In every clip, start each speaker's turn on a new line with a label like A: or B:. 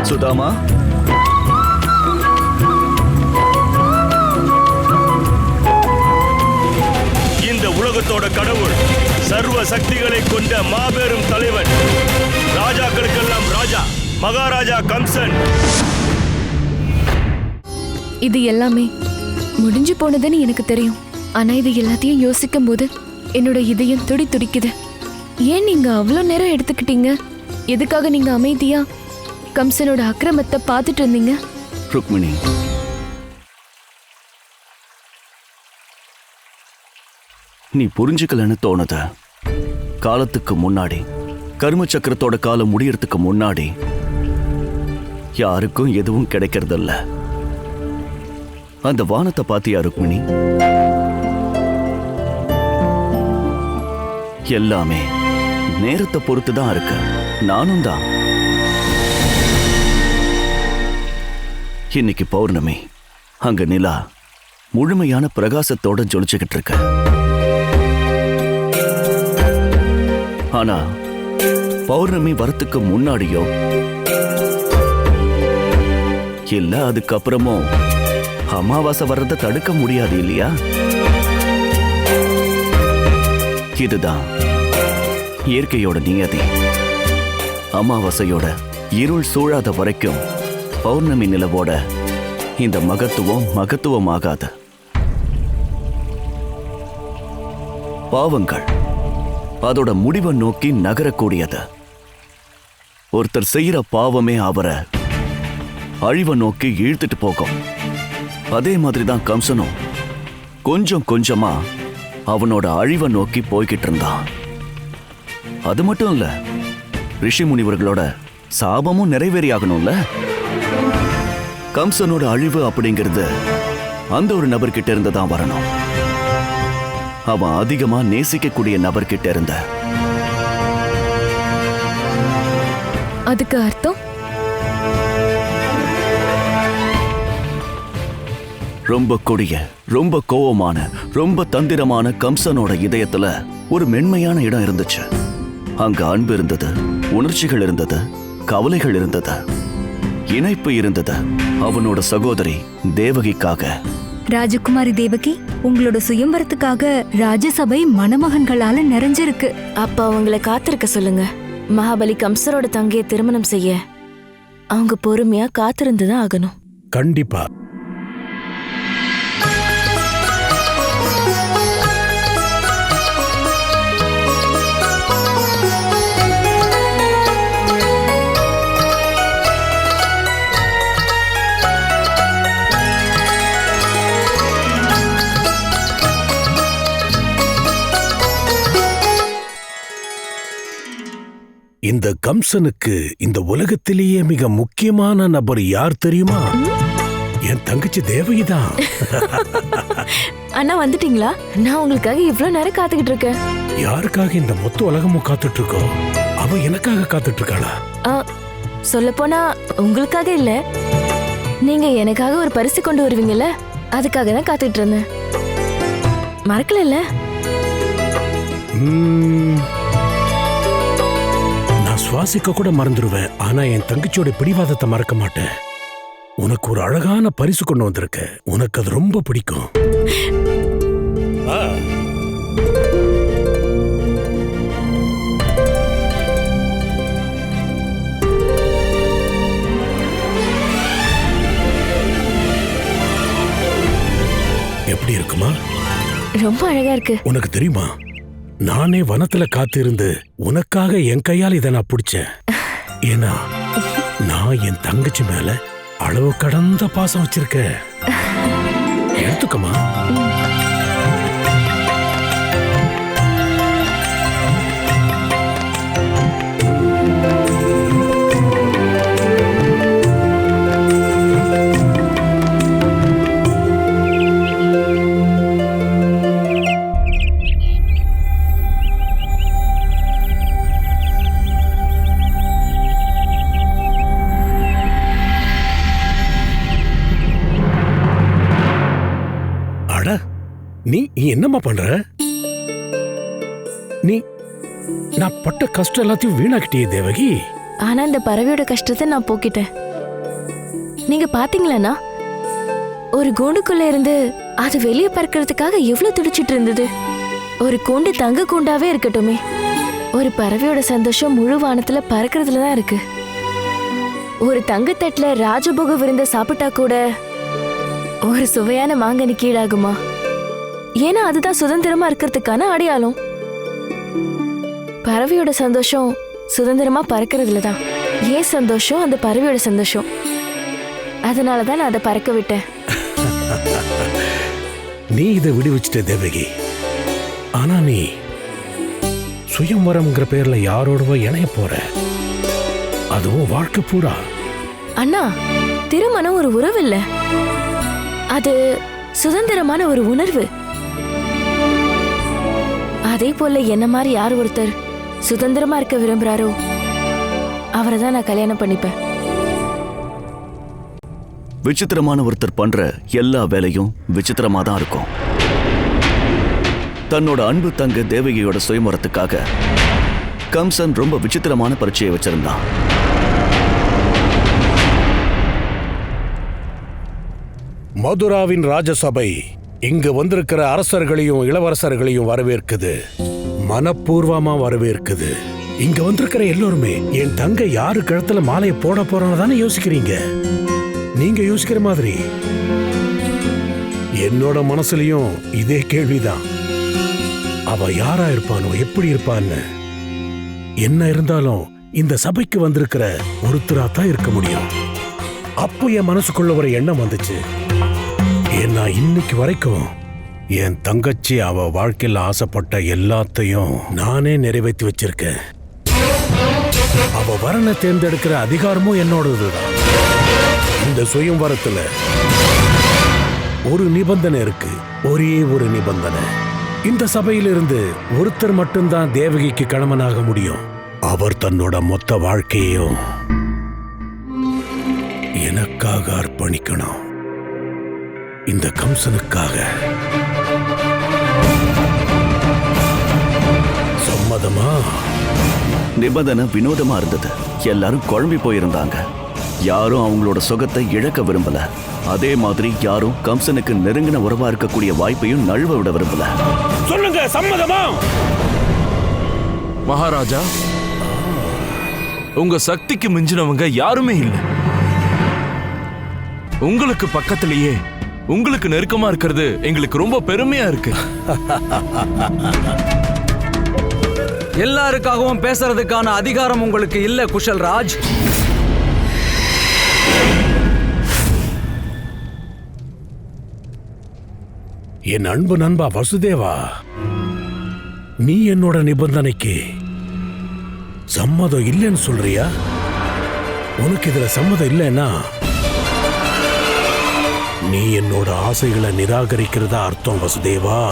A: சுதாமா,
B: இந்த உலகத்தோட கடவுள், சர்வ சக்திகளை கொண்ட மாபெரும் தலைவன், ராஜாக்களுக்கெல்லாம் ராஜா, மகாராஜா கம்சன்.
C: இது எல்லாமே முடிஞ்சு போனதுன்னு எனக்கு தெரியும். ஆனா இது எல்லாத்தையும் யோசிக்கும் போது என்னோட இதயம் துடி துடிக்குது. ஏன் நீங்க அவ்வளோ நேரம் எடுத்துக்கிட்டீங்க? எதுக்காக நீங்க அமைதியா கம்சனோட அக்கிரமத்தை பார்த்துட்டு இருந்தீங்க?
A: ருக்மிணி, நீ புரிஞ்சுக்கலன்னு தோணுது. காலத்துக்கு முன்னாடி, கர்ம சக்கரத்தோட காலம் முடியறதுக்கு முன்னாடி யாருக்கும் எதுவும் கிடைக்கிறதில்ல. அந்த வானத்தை பாத்தியா ருக்மிணி? எல்லாமே நேரத்தை பொறுத்துதான் இருக்கு. நானும் தான். இன்னைக்கு பௌர்ணமி. அங்க நிலா முழுமையான பிரகாசத்தோட ஜொலிச்சுக்கிட்டு இருக்க. ஆனா பௌர்ணமி வரத்துக்கு முன்னாடியோ இல்ல அதுக்கப்புறமோ அமாவாசை வர்றதை தடுக்க முடியாது இல்லையா? இதுதான் இயற்கையோட நியதி. அமாவாசையோட இருள் சூழாத வரைக்கும் பௌர்ணமி நிலவோட இந்த மகத்துவமாகாது. பாவங்கள் அதோட முடிவை நோக்கி நகரக்கூடியது. ஒருத்தர் செய்யற பாவமே அவரை அழிவை நோக்கி இழுத்துட்டு போகும். அதே மாதிரிதான் கம்சனும் கொஞ்சம் கொஞ்சமா அவனோட அழிவை நோக்கி போய்கிட்டு இருந்தான். அது மட்டும் இல்ல, ரிஷி முனிவர்களோட சாபமும் நிறைவேறியாகணும்ல. கம்சனோட அழிவு அப்படிங்கிறது அந்த ஒரு நபர்கிட்ட இருந்து தான் வரணும். அவன் அதிகமா நேசிக்கக்கூடிய நபர்கிட்ட இருந்த.
C: அதுக்கு அர்த்தம்
A: ரொம்ப கொடிய, ரொம்ப கோவமான, ரொம்ப தந்திரமான கம்சனோட இதயத்துல ஒரு மென்மையான இடம் இருந்துச்சு. அங்க அன்பு இருந்தது, உணர்ச்சிகள் இருந்தது, கவலைகள் இருந்தது, இணைப்பு இருந்தது. அவனோட சகோதரி தேவகிக்காக.
D: ராஜகுமாரி தேவகி, உங்களோட சுயம்பரத்துக்காக ராஜசபை மணமகன்களால நிறைஞ்சிருக்கு.
E: அப்ப அவங்கள காத்திருக்க சொல்லுங்க. மகாபலி கம்சரோட தங்கைய திருமணம் செய்ய அவங்க பொறுமையா காத்திருந்துதான் ஆகணும்.
F: கண்டிப்பா. இந்த கம்சனுக்கு இந்த உலகத்திலேயே மிக முக்கியமான நபர் யார் தெரியுமா? என் தங்கச்சி தேவகிதான்.
E: அண்ணா வந்துட்டீங்களா? நான் உங்களுக்காக இவ்வளவு நேரம் காத்துக்கிட்டு இருக்கேன்.
F: யாருக்காக இந்த மொத்த உலகமும் காத்துட்டு இருக்கோம்? அவ எனக்காக காத்துட்டு இருக்காளா?
E: சொல்ல போனா உங்களுக்காக இல்ல, நீங்க எனக்காக ஒரு பரிசு கொண்டு வருவீங்கல்ல, அதுக்காக தான் காத்துட்டு இருந்தேன். மறக்கல?
F: சுவாசிக்க கூட மறந்துடுவேன். ஆனா என் தங்கச்சியோட பிடிவாதத்தை மறக்க மாட்டேன். உனக்கு ஒரு அழகான பரிசு கொண்டு வந்திருக்க. உனக்கு அது ரொம்ப பிடிக்கும். எப்படி இருக்குமா?
E: ரொம்ப அழகா இருக்கு.
F: உனக்கு தெரியுமா, நானே வனத்துல காத்திருந்து உனக்காக என் கையால் இதை நான் பிடிச்சேன். ஏன்னா நான் என் தங்கச்சி மேல அளவு கடந்த பாசம் வச்சிருக்கேன். எடுத்துக்கமா. நீ என்னம்மா பண்ற? நீ நான் பட்ட கஷ்டம் எல்லாத்தையும் வீணாக்கிட்டியே தேவகி.
E: ஆனா இந்த பறவையோட கஷ்டத்தை நான் போக்கிட்டேன். நீங்க பாத்தீங்களாண்ணா, ஒரு கூண்டுக்குள்ள இருந்து அது வெளியே பறக்கிறதுக்காக எவ்வளவு துடிச்சிட்டு இருந்தது. ஒரு கூண்டு தங்க கூண்டாவே இருக்கட்டுமே, ஒரு பறவையோட சந்தோஷம் முழு வானத்துல பறக்கிறதுல தான் இருக்கு. ஒரு தங்கத்தட்டுல ராஜபோக விருந்த சாப்பிட்டா கூட ஒரு சுவையான மாங்கனி கீழாகுமா? ஏன்னா அதுதான் சுதந்திரமா இருக்கிறதுக்கான அடையாளம். பறவையோட சந்தோஷம் சுதந்திரமா பறக்கிறதுல தான். ஏன் சந்தோஷம் அந்த பறவையோட சந்தோஷம். அதனாலதான் நான் அதை பறக்க விட்டேன்.
F: நீ இதை விடுவிச்சிட்ட தேவகி. ஆனா நீ சுயம்வரம்ங்கிற பேர்ல யாரோடவோ இணைய போற, அதுவும் வாழ்க்கை பூரா.
E: அண்ணா, திருமணம் ஒரு உறவு இல்ல, அது சுதந்திரமான ஒரு உணர்வு. அதே போல என்ன மாதிரி யார் ஒருத்தர் சுதந்திரமா இருக்க விரும்புறாரோ அவரை தான் நான் கல்யாணம் பண்ணிப்பேன்.
A: விசித்திரமான ஒருத்தர் பண்ற எல்லா வேலையும் விசித்திரமா தான் இருக்கும். தன்னோட அன்பு தங்க தேவகியோட சுயமரத்துக்காக கம்சன் ரொம்ப விசித்திரமான பரீட்சையை வச்சிருந்தான்.
F: மதுராவின் ராஜசபை இங்கு வந்திருக்கிற அரசர்களையும் இளவரசர்களையும் வரவேற்குது, மனப்பூர்வமா வரவேற்குது. இங்க வந்திருக்கிற எல்லோருமே என் தங்க யாரு கழுத்துல மாலையை போட போறான்னு தானே யோசிக்கிறீங்க. நீங்க யோசிக்கிற மாதிரி என்னோட மனசுலயும் இதே கேள்விதான். அவ யாரா இருப்பானோ, எப்படி இருப்பான்னு. என்ன இருந்தாலும் இந்த சபைக்கு வந்திருக்கிற ஒருத்தரா தான் இருக்க முடியும். அப்போ என் மனசுக்குள்ள ஒரு எண்ணம் வந்துச்சு. ஏன்னா இன்னைக்கு வரைக்கும் என் தங்கச்சி அவ வாழ்க்கையில் ஆசைப்பட்ட எல்லாத்தையும் நானே நிறைவேற்றி வச்சிருக்கேன். அவ வரனை தேர்ந்தெடுக்கிற அதிகாரமும் என்னோடதுதான். இந்த சுயம்வரத்துல ஒரு நிபந்தனை இருக்கு, ஒரே ஒரு நிபந்தனை. இந்த சபையிலிருந்து ஒருத்தர் மட்டும்தான் தேவகிக்கு கணவனாக முடியும். அவர் தன்னோட மொத்த வாழ்க்கையையும் எனக்காக அர்ப்பணிக்கணும், இந்த கம்சனுக்காக. சம்மதமா?
A: நிபந்தனை வினோதமா இருந்தது. எல்லாரும் குழம்பி போயிருந்தாங்க. யாரும் அவங்களோட சுகத்தை இழக்க விரும்பல. அதே மாதிரி யாரும் கம்சனுக்கு நெருங்கின உறவா இருக்கக்கூடிய வாய்ப்பையும் நழுவ விட விரும்பல.
F: சொல்லுங்க, சம்மதமா?
G: மகாராஜா, உங்க சக்திக்கு மிஞ்சினவங்க யாருமே இல்லை. உங்களுக்கு பக்கத்திலேயே உங்களுக்கு நெருக்கமா இருக்கிறது எங்களுக்கு ரொம்ப பெருமையா இருக்கு.
H: எல்லாருக்காகவும் பேசுறதுக்கான அதிகாரம் உங்களுக்கு இல்ல குஷல்ராஜ்.
F: என் அன்பு நண்பா வசுதேவா, நீ என்னோட நிபந்தனைக்கு சம்மதம் இல்லைன்னு சொல்றியா? உனக்கு இதுல சம்மதம் இல்லைன்னா நீ என்னோட ஆசைகளை நிராகரிக்கிறதா அர்த்தம் வசுதேவா.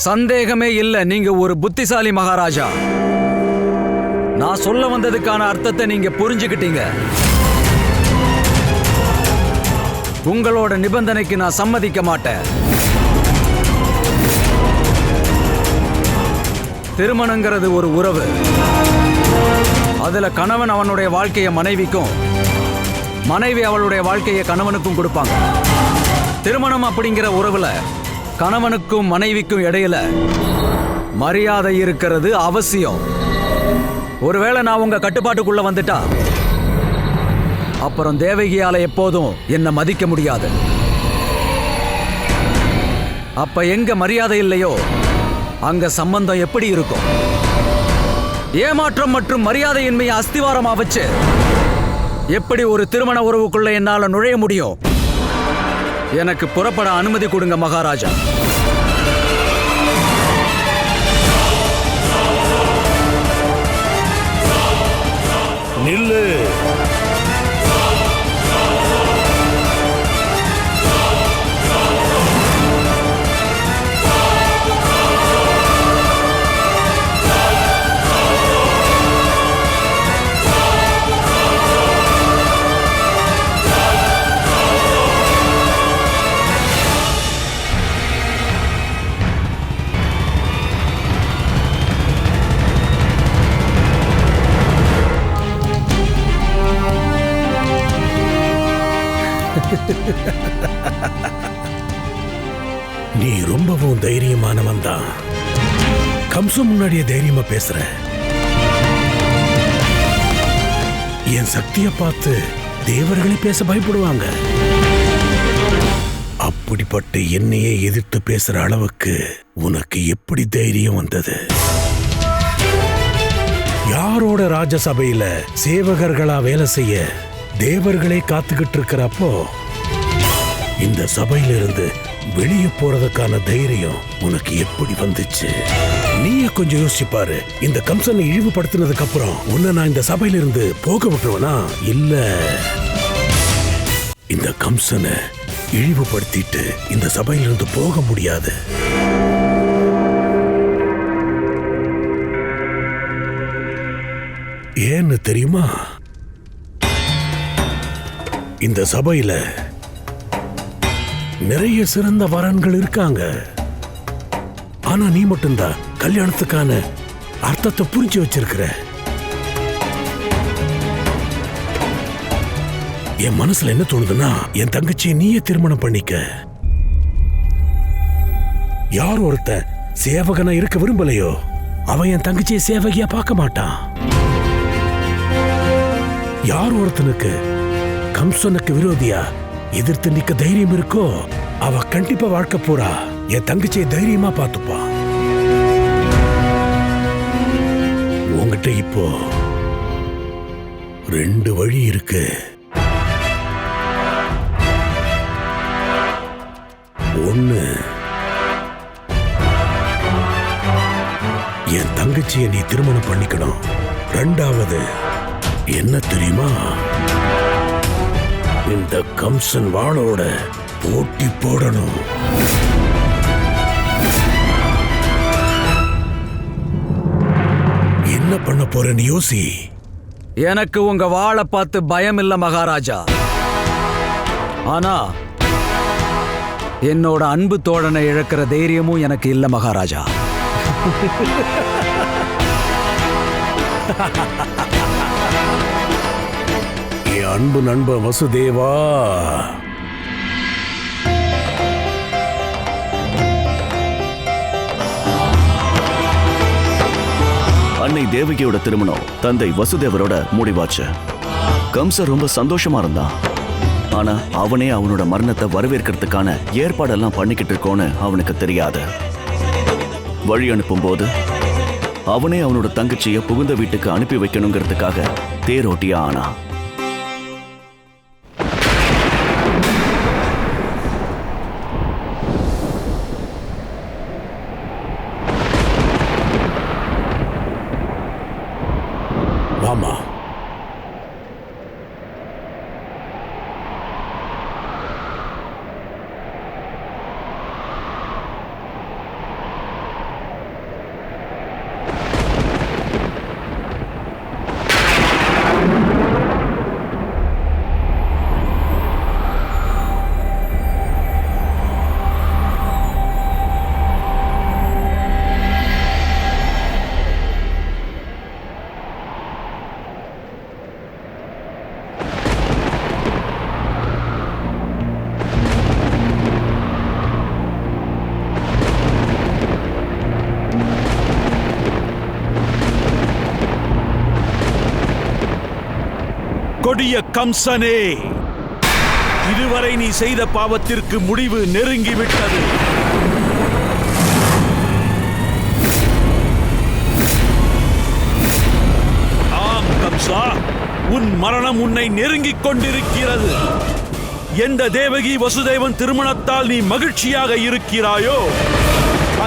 H: சந்தேகமே இல்ல, நீங்க ஒரு புத்திசாலி மகாராஜா. நான் சொல்ல வந்ததுக்கான அர்த்தத்தை நீங்க புரிஞ்சுக்கிட்டீங்க. உங்களோட நிபந்தனைக்கு நான் சம்மதிக்க மாட்டேன். திருமணங்கிறது ஒரு உறவு. அதுல கணவன் அவனுடைய வாழ்க்கையை மனைவிக்கும், மனைவி அவளுடைய வாழ்க்கையை கணவனுக்கும் கொடுப்பாங்க. திருமணம் அப்படிங்கிற உறவுல கணவனுக்கும் மனைவிக்கும் இடையில மரியாதை இருக்கிறது அவசியம். ஒருவேளை நான் உங்க கட்டுப்பாட்டுக்குள்ள வந்துட்டா அப்புறம் தேவகியால எப்போதும் என்ன மதிக்க முடியாது. அப்ப எங்க மரியாதை இல்லையோ அங்க சம்பந்தம் எப்படி இருக்கும்? ஏமாற்றம் மற்றும் மரியாதையின்மையை அஸ்திவாரமா வச்சு எப்படி ஒரு திருமண உறவுக்குள்ள என்னால நுழைய முடியும்? எனக்கு புறப்பட அனுமதி கொடுங்க மகாராஜா.
F: நில்லு. நீ ரொம்பவும் தைரியமானவன் தான். கம்சன் முன்னாடியே தைரியமா பேசுற. என் சக்தியை பார்த்து தேவர்களே பேச பயப்படுவாங்க. அப்படிப்பட்ட என்னையே எதிர்த்து பேசுற அளவுக்கு உனக்கு எப்படி தைரியம் வந்தது? யாரோட ராஜசபையில சேவகர்களா வேலை செய்ய தேவர்களே காத்துக்கிட்டு இருக்கிறப்போ இந்த சபையிலிருந்து வெளியே போறதுக்கான தைரியம் உனக்கு எப்படி வந்துச்சு? நீயே கொஞ்சம் யோசிச்சு பாரு. இந்த கம்சனை இழிவுபடுத்தினதுக்கு அப்புறம் உன்னை நான் இந்த சபையிலிருந்து போக விட்டுருவனா? இல்ல, இந்த கம்சனை இழிவுபடுத்திட்டு இந்த சபையிலிருந்து போக முடியாது. ஏன்னு தெரியுமா? இந்த சபையில நிறைய சிறந்த வரன்கள் இருக்காங்க. ஆனா நீ மட்டும்தான் கல்யாணத்துக்கான அர்த்தத்தை புரிஞ்சு வச்சிருக்கிற. என் மனசுல என்ன தோணுதுன்னா, என் தங்கச்சியை நீயே திருமணம் பண்ணிக்க. யார் ஒருத்தன் சேவகனா இருக்க விரும்பலையோ அவன் என் தங்கச்சியை சேவகியா பார்க்க மாட்டான். யார் ஒருத்தனுக்கு கம்சனுக்கு விரோதியா எதிர்த்து நிக்க தைரியம் இருக்கோ அவ கண்டிப்பா வாழ்க்கை பூரா என் தங்கச்சியை தைரியமா பார்த்துப்பான். உங்ககிட்ட இப்போ 2 வழி இருக்கு. ஒண்ணு, என் தங்கச்சியை நீ திருமணம் பண்ணிக்கணும். 2வது என்ன தெரியுமா? இந்த கம்சன் வாளோட போட்டி போடணும். என்ன பண்ண போறேன்னு யோசி.
H: எனக்கு உங்க வாளை பார்த்து பயம் இல்ல மகாராஜா. ஆனா என்னோட அன்பு தோழனை இழக்கிற தைரியமும் எனக்கு இல்ல மகாராஜா.
F: என் அன்பு நண்பன் வசுதேவா,
A: அன்னை தேவகியோட திருமணம் தந்தை வசுதேவரோட முடிவாச்சு. கம்சன் ரொம்ப சந்தோஷமா இருந்தான். ஆனா அவனே அவனோட மரணத்தை வரவேற்கிறதுக்கான ஏற்பாடெல்லாம் பண்ணிக்கிட்டு இருக்கோன்னு அவனுக்கு தெரியாது. வழி அனுப்பும் போது அவனே அவனோட தங்கச்சியை புகுந்த வீட்டுக்கு அனுப்பி வைக்கணுங்கிறதுக்காக தேரோட்டியா ஆனா.
F: வாமா.
I: கொடிய கம்சனே, இதுவரை நீ செய்த பாவத்திற்கு முடிவு நெருங்கிவிட்டது. ஆம் கம்சா, உன் மரணம் உன்னை நெருங்கிக் கொண்டிருக்கிறது. எந்த தேவகி வசுதேவன் திருமணத்தால் நீ மகிழ்ச்சியாக இருக்கிறாயோ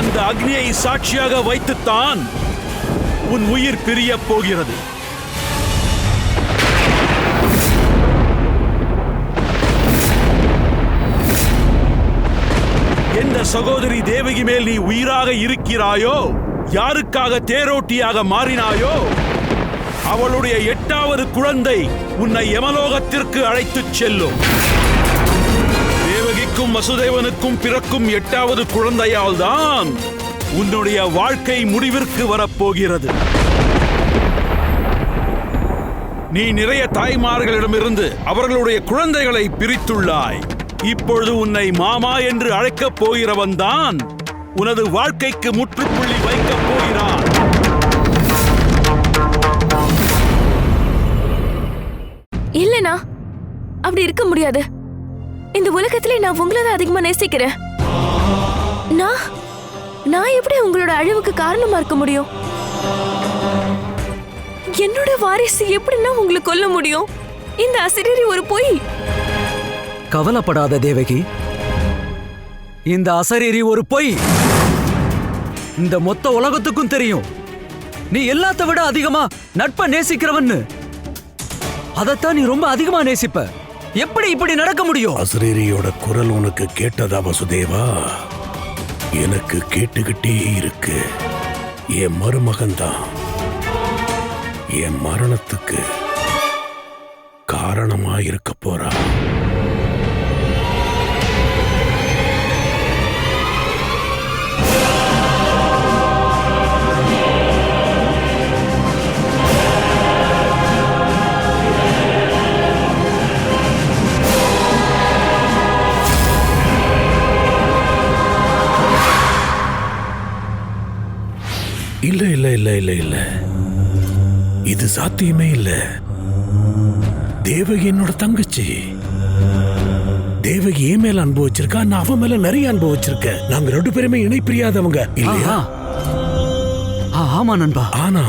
I: அந்த அக்னியை சாட்சியாக வைத்துத்தான் உன் உயிர் பிரியப் போகிறது. எந்த சகோதரி தேவகி மேல் நீ உயிராக இருக்கிறாயோ, யாருக்காக தேரோட்டியாக மாறினாயோ, அவளுடைய 8வது குழந்தை உன்னை யமலோகத்திற்கு அழைத்துச் செல்லும். தேவகிக்கும் வசுதேவனுக்கும் பிறக்கும் 8வது குழந்தையால் தான் உன்னுடைய வாழ்க்கை முடிவிற்கு வரப்போகிறது. நீ நிறைய தாய்மார்களிடமிருந்து அவர்களுடைய குழந்தைகளை பிரித்துள்ளாய். இப்பொழுது உன்னை மாமா என்று அழைக்கப் போகிறவன் தான் உனது வாழ்க்கைக்கு முற்றுப்புள்ளி வைக்கப் போகிறான்.
E: இல்லனா, அப்படி இருக்க முடியாது. இந்த உலகத்திலே நான் உங்களை தான் அதிகமா நேசிக்கிறேன். நான் எப்படி உங்களோட அழிவுக்கு காரணமா இருக்க முடியும்? என்னோட வாரிசு எப்படின்னா உங்களை கொல்ல முடியும்? இந்த அசரீரி ஒரு பொய்.
H: கவலைப்படாத தேவகி, இந்த அசரீரி ஒரு பொய். இந்த மொத்த உலகத்துக்கும் தெரியும் நீ எல்லாத்த விட அதிகமா நட்பை நேசிக்கிறவன்னு. அதத்தான் நீ ரொம்ப அதிகமா நேசிப்ப. எப்படி இப்படி நடக்க முடியும்?
F: அசரீரியோட குரல் உனக்கு கேட்டதா வசுதேவா? எனக்கு கேட்டுக்கிட்டே இருக்கு. என் மருமகன்தான் என் மரணத்துக்கு காரணமா இருக்க போறா. இல்ல இல்ல இல்ல இல்ல இல்ல, இது சாத்தியமே இல்ல. தேவகி என்னோட தங்கச்சி. தேவகி ஏன் மேல அனுபவிச்சிருக்கா, நான் அவன் மேல நிறைய அனுபவிச்சிருக்கேன். நாங்க 2 பேருமே இணை பிரியாதவங்க இல்லையா?
H: ஆமா நண்பா.
F: ஆனா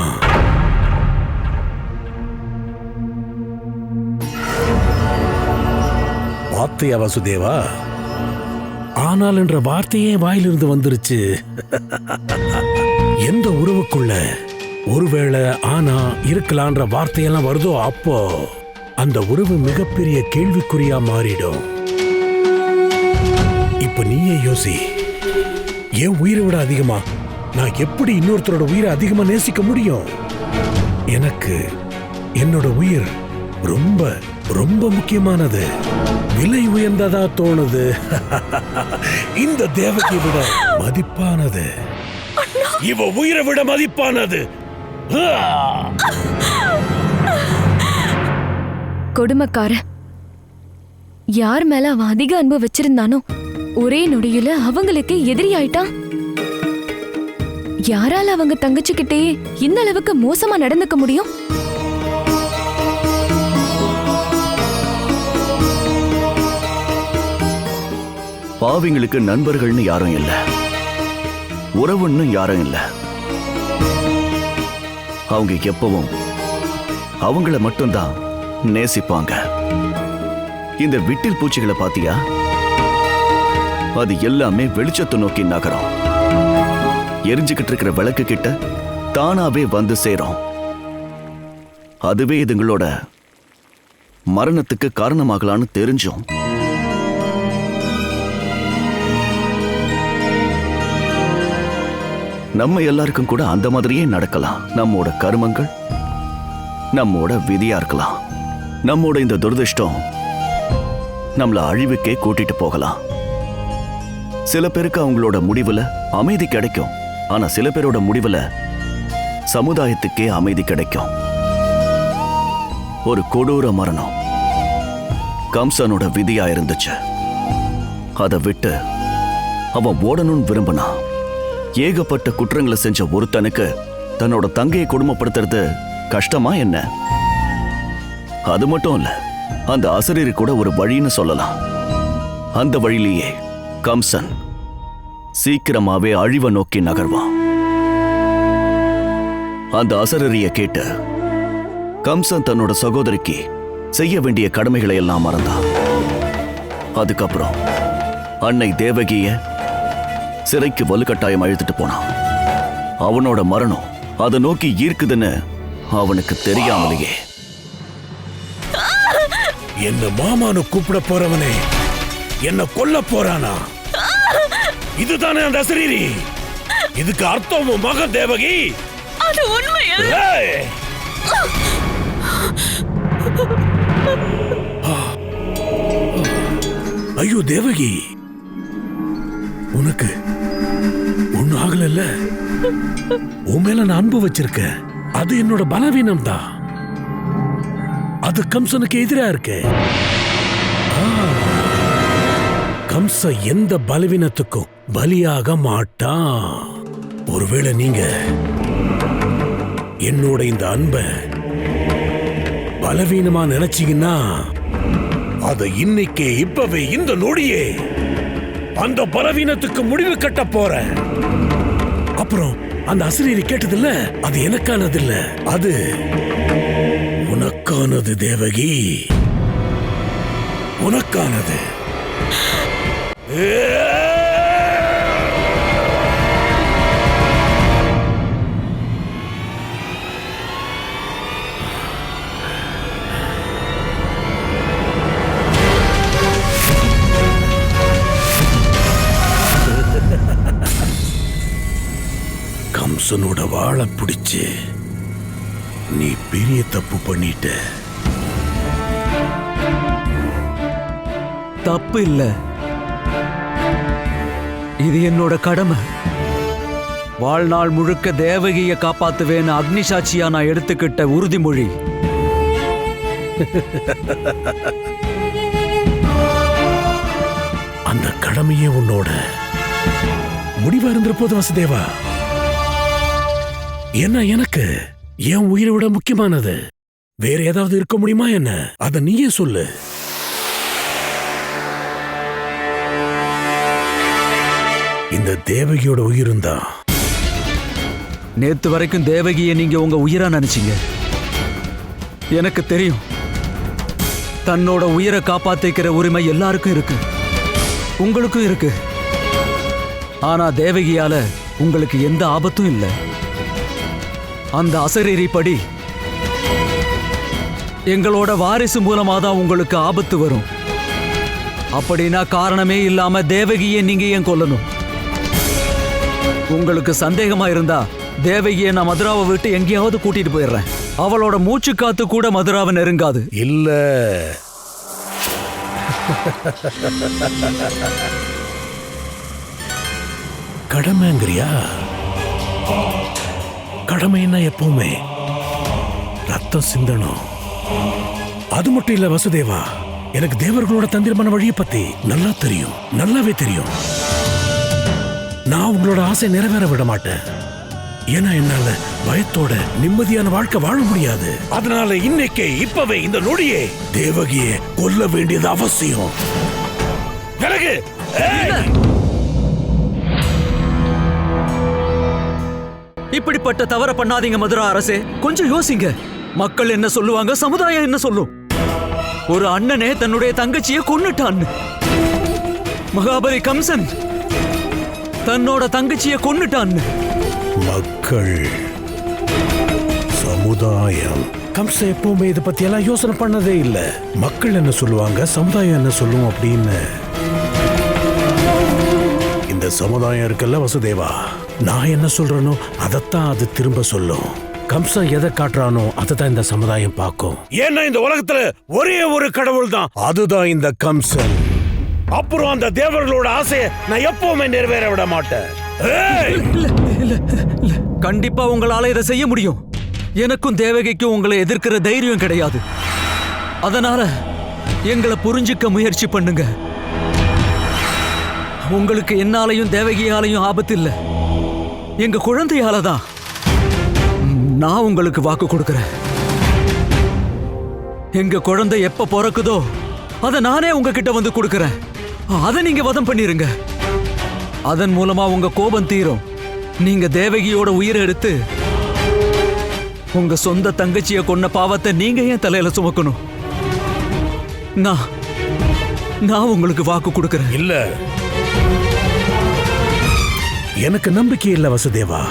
F: வார்த்தையா வசுதேவா? ஆனால் என்ற வார்த்தையே வாயிலிருந்து வந்துருச்சு. எந்த உறவுக்குள்ள ஒருவேளை ஆனா இருக்கலான்ற வார்த்தையெல்லாம் வருதோ, அப்போ அந்த உறவு மிகப்பெரிய கேள்விக்குறியா மாறிடும். இப்ப நீயே யோசி, என் உயிரை விட அதிகமா நான் எப்படி இன்னொருத்தரோட உயிரை அதிகமா நேசிக்க முடியும்? எனக்கு என்னோட உயிர் ரொம்ப ரொம்ப முக்கியமானது, விலை உயர்ந்ததா தோணுது. இந்த தேவகி விட மதிப்பானது, இவ உயிரை விட மதிப்பானது.
C: கொடுமைக்கார, யார் மேல அவன் அதிக அன்பு வச்சிருந்தானோ ஒரே நொடியில அவங்களுக்கு எதிரி ஆயிட்டான். யாரால அவங்க தங்கச்சிக்கிட்டே இந்த அளவுக்கு மோசமா நடந்துக்க முடியும்?
A: பாவிங்களுக்கு நண்பர்கள்னு யாரும் இல்ல, உறவுன்னு யாரும் இல்ல. அவங்க எப்பவும் அவங்கள மட்டும்தான் நேசிப்பாங்க. இந்த விட்டில் பூச்சிகளை பாத்தியா? அது எல்லாமே வெளிச்சத்தை நோக்கி நகரும். எரிஞ்சுக்கிட்டு இருக்கிற விளக்கு கிட்ட தானாவே வந்து சேரும். அதுவே இதுங்களோட மரணத்துக்கு காரணமாகலான்னு தெரிஞ்சும் நம்ம எல்லாருக்கும் கூட அந்த மாதிரியே நடக்கலாம். நம்மோட கர்மங்கள் நம்மோட விதியா இருக்கலாம். நம்மோட இந்த துரதிர்ஷ்டம் நம்மள அழிவுக்கே கூட்டிட்டு போகலாம். சில பேருக்கு அவங்களோட முடிவுல அமைதி கிடைக்கும், ஆனா சில பேரோட முடிவுல சமுதாயத்துக்கே அமைதி கிடைக்கும். ஒரு கொடூர மரணம் கம்சனோட விதியா இருந்துச்சு. அதை விட்டு அவன் ஓடணும்னு விரும்பினா. ஏகப்பட்ட குற்றங்களை செஞ்ச ஒருத்தனுக்கு தன்னோட தங்கையை கொடுமைப்படுத்துறது கஷ்டமா என்ன? அது மட்டும் இல்ல, அந்த அசரீரி கூட ஒரு வழின்னு சொல்லலாம். அந்த வழியிலேயே கம்சன் சீக்கிரமாவே அழிவை நோக்கி நகர்வான். அந்த அசரீரிய கேட்டு கம்சன் தன்னோட சகோதரிக்கு செய்ய வேண்டிய கடமைகளை எல்லாம் மறந்தான். அதுக்கப்புறம் அன்னை தேவகிய சிறைக்கு வலுக்கட்டாயம் அழுத்துட்டு போனான். அவனோட மரணம் அதை நோக்கி ஈர்க்குதுன்னு அவனுக்கு தெரியாமலேயே.
F: என்ன மாமானு கூப்பிட போறவனே என்ன கொல்ல போறானா? இதுதானே அந்த அசரீரி? இதுக்கு அர்த்தம் உன் மகன் தேவகி?
E: அது உண்மையா?
F: ஐயோ தேவகி, உனக்கு ஒண்ணு ஆகல. உன் மேல நான் அன்பு வச்சிருக்கேன், அது என்னோட பலவீனம் தான். அது கம்சனுக்கு எதிரா இருக்கு. கம்ச எந்த பலவீனத்துக்கும் பலியாக மாட்டான். ஒருவேளை நீங்க என்னோட இந்த அன்பை பலவீனமா நினைச்சீங்கன்னா அதை இன்னைக்கே இப்பவே இந்த நொடியே அந்த பலவீனத்துக்கு முடிவு கட்ட போறேன். அப்புறம் அந்த அசிரியரை கேட்டதில்ல, அது எனக்கானது இல்ல, அது உனக்கானது தேவகி, உனக்கானது. கம்சனோட வாழை பிடிச்சு நீ பெரிய தப்பு பண்ணிட்ட.
H: தப்பு இல்ல, இது என்னோட கடமை. வாழ்நாள் முழுக்க தேவகியை காப்பாத்துவேன்னு அக்னி சாட்சியா நான் எடுத்துக்கிட்ட உறுதிமொழி.
F: அந்த கடமையே உன்னோட முடிவா இருந்த போது வசுதேவா. என்ன எனக்கு என் உயிரை விட முக்கியமானது வேற ஏதாவது இருக்க முடியுமா என்ன? அத நீயே சொல்லு. இந்த தேவகியோட உயிரும் தான்.
H: நேத்து வரைக்கும் தேவகியை நீங்க உங்க உயிரா நினைச்சீங்க. எனக்கு தெரியும், தன்னோட உயிரை காப்பாத்திக்கிற உரிமை எல்லாருக்கும் இருக்கு, உங்களுக்கும் இருக்கு. ஆனா தேவகியால உங்களுக்கு எந்த ஆபத்தும் இல்லை. அந்த அசரீரி படி எங்களோட வாரிசு மூலமா தான் உங்களுக்கு ஆபத்து வரும். அப்படின்னா காரணமே இல்லாம தேவகியை நீங்க ஏன் கொல்லணும்? உங்களுக்கு சந்தேகமா இருந்தா தேவகியை நான் மதுராவை விட்டு எங்கேயாவது கூட்டிட்டு போயிடுறேன். அவளோட மூச்சு காத்து கூட மதுராவை நெருங்காது.
F: இல்ல, கடமைங்கிறியா? கடமைன்னா எப்பவுமே ரத்தம் சிந்தணும். அது மட்டும் இல்ல வசுதேவா, எனக்கு தேவர்களோட தந்திரமான வழியை பத்தி நல்லா தெரியும், நல்லாவே தெரியும். நான் உங்களோட ஆசை நிறைவேற விட மாட்டேன். ஏன்னா என்னால பயத்தோட நிம்மதியான வாழ்க்கை வாழ முடியாது. அதனால இன்னைக்கே இப்பவே இந்த நொடியே தேவகியை கொல்ல வேண்டியது அவசியம். விலகு!
H: இப்படிப்பட்ட தவற பண்ணாதீங்க மதுரா அரசே. கொஞ்சம் யோசிங்க. மக்கள் என்ன சொல்லுவாங்க, சமுதாயம் என்ன சொல்லும்? ஒரு அண்ணனே தன்னுடைய தங்கச்சியை கொன்னுட்டான். மகாபலி கம்சன் தன்னோட தங்கச்சியை கொன்னுட்டான்.
F: மக்கள், சமுதாயம், கம்சன் எப்பவுமே இதை பத்தி எல்லாம் யோசனை பண்ணதே இல்ல. மக்கள் என்ன சொல்லுவாங்க, சமுதாயம் என்ன சொல்லும் அப்படின்னு. இந்த சமுதாயம் இருக்குல்ல வசுதேவா, நான் என்ன சொல்றேனோ அதைத்தான் அது திரும்ப சொல்லும். கம்சன் எதை காட்டுறானோ அதைத்தான் இந்த சமுதாயம் பார்க்கும். ஏன்னா இந்த உலகத்துல ஒரே ஒரு கடவுள் தான், அதுதான் இந்த கம்சன். அப்புறம் அந்த தேவர்களோட ஆசையை நான் எப்பவுமே நிறைவேற விட மாட்டேன்.
H: கண்டிப்பா உங்களால இதை செய்ய முடியும். எனக்கும் தேவகிக்கும் உங்களை எதிர்க்கிற தைரியம் கிடையாது. அதனால எங்களை புரிஞ்சுக்க முயற்சி பண்ணுங்க. உங்களுக்கு என்னாலையும் தேவகியாலையும் ஆபத்து இல்லை, எங்க குழந்தையால தான். நான் உங்களுக்கு வாக்கு கொடுக்கிறேன். எங்க குழந்தை எப்ப பிறக்குதோ அதை நானே உங்ககிட்ட வந்து கொடுக்கிறேன். அதை நீங்க வதம் பண்ணிருங்க. அதன் மூலமா உங்க கோபம் தீரும். நீங்க தேவகியோட உயிரை எடுத்து உங்க சொந்த தங்கச்சிய கொன்ன பாவத்தை நீங்க ஏன் தலையில சுமக்கணும்? நான் உங்களுக்கு வாக்கு கொடுக்கிறேன்.
F: இல்ல, எனக்கு நம்பிக்கை இல்ல வசுதேவா.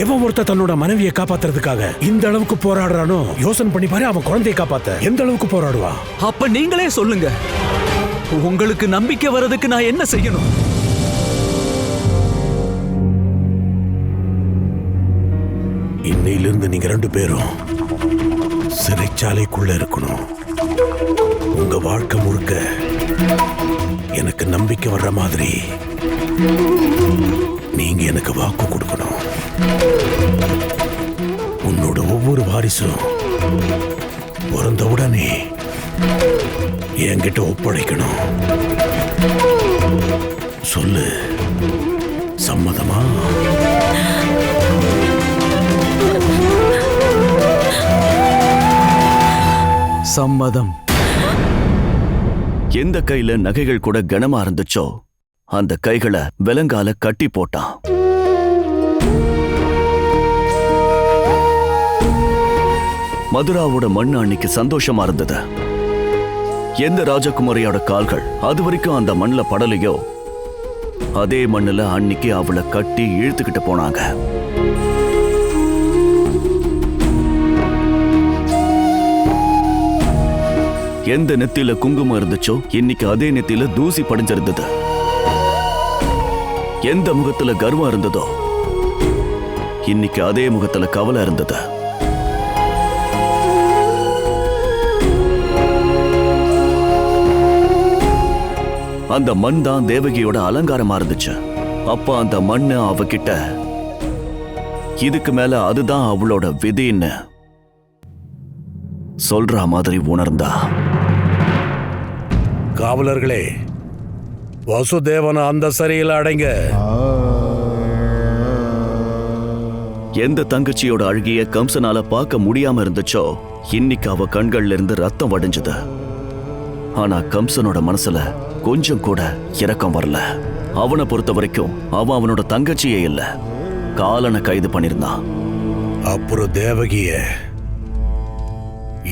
F: எவன் ஒருத்த தன்னோட மனைவியை காப்பாத்துறதுக்காக இந்த அளவுக்கு போராடுறானோ யோசனை பண்ணி பாரு, அவன் குழந்தையை காப்பாத்த எந்த அளவுக்கு போராடுவா.
H: அப்ப நீங்களே சொல்லுங்க, உங்களுக்கு நம்பிக்கை வர்றதுக்கு நான் என்ன செய்யணும்?
F: இன்னையிலிருந்து நீங்க 2 பேரும் சிறைச்சாலைக்குள்ள இருக்கணும். உங்க வாழ்க்கை முழுக்க எனக்கு நம்பிக்கை வர்ற மாதிரி நீங்க எனக்கு வாக்கு கொடுக்கணும். உன்னோட ஒவ்வொரு வாரிசும் பிறந்த உடனே என்கிட்ட ஒப்படைக்கணும். சொல்லு, சம்மதமா?
H: சம்மதம்.
A: எந்த கையில நகைகள் கூட கனமா இருந்துச்சோ அந்த கைகளை விலங்கால கட்டி போட்டான். மதுராவோட மண்ணு அன்னைக்கு சந்தோஷமா இருந்தது. எந்த ராஜகுமாரியோட கால்கள் அது வரைக்கும் அந்த மண்ணுல படலையோ அதே மண்ணுல அன்னைக்கு அவளை கட்டி இழுத்துக்கிட்டு போனாங்க. எந்த நெத்தியில குங்குமம் இருந்துச்சோ இன்னைக்கு அதே நெத்தியில தூசி படிஞ்சிருந்தது. எந்த முகத்துல கர்வம் இருந்ததோ இன்னைக்கு அதே முகத்துல கவலை இருந்தது. அந்த மண் தான் தேவகியோட அலங்காரமா இருந்துச்சு. அப்ப அந்த மண்ணு அவகிட்ட இதுக்கு மேல அதுதான் அவளோட விதின்னு சொல்ற மாதிரி உணர்ந்தா.
F: காவலர்களே, வசுதேவன அந்த சரியில அடைங்க.
A: எந்த தங்கச்சியோட அழுகிய கம்சனால பார்க்க முடியாம இருந்துச்சோ இன்னைக்கு அவ கண்கள்ல இருந்து ரத்தம் வடிஞ்சது. ஆனா கம்சனோட மனசுல கொஞ்சம் கூட இரக்கம் வரல. அவனை பொறுத்த வரைக்கும் அவன் அவனோட தங்கச்சியே இல்ல, காலனை கைது பண்ணிருந்தான்.
F: அப்புறம் தேவகிய